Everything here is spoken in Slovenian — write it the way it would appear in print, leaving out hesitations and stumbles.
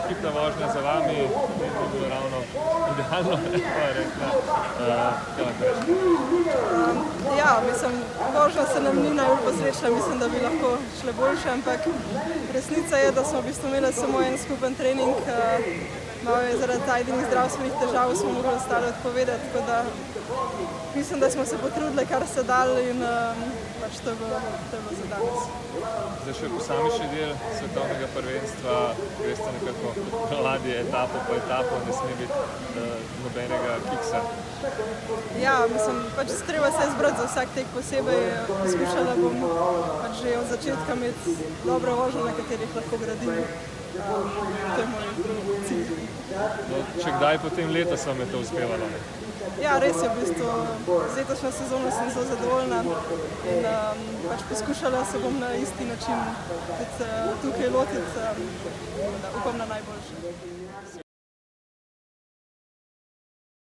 Ekipna vožnja za vami ni bilo ravno idealno, pa je rekla. Ja, mislim, vožnja se nam ni najbolj posrečila, mislim, da bi lahko šle boljše, ampak resnica je, da smo v bistvu imeli samo en skupen trening, malo je zaradi tajnih zdravstvenih težav smo morali ostale odpovedati, tako da mislim, da smo se potrudili, kar se dali in pač to je bilo za danes. Zdaj še posamični del svetovnega prvenstva, greste nekako ponavadi etapo po etapo, ne sme biti nobenega kiksa. Ja, mislim, pač treba se izbrati za vsak tek posebej, poskušala bom pač že od začetka imeti dobro vožnjo, na katerih lahko gradim. To je moj cilj. No, če kdaj potem letos vam je to uspevalo? Ja, res je, v bistvu z letošnjo sezono sem zelo zadovoljna in pač poskušala se bom na isti način tudi tukaj lotiti, da upam na najboljše.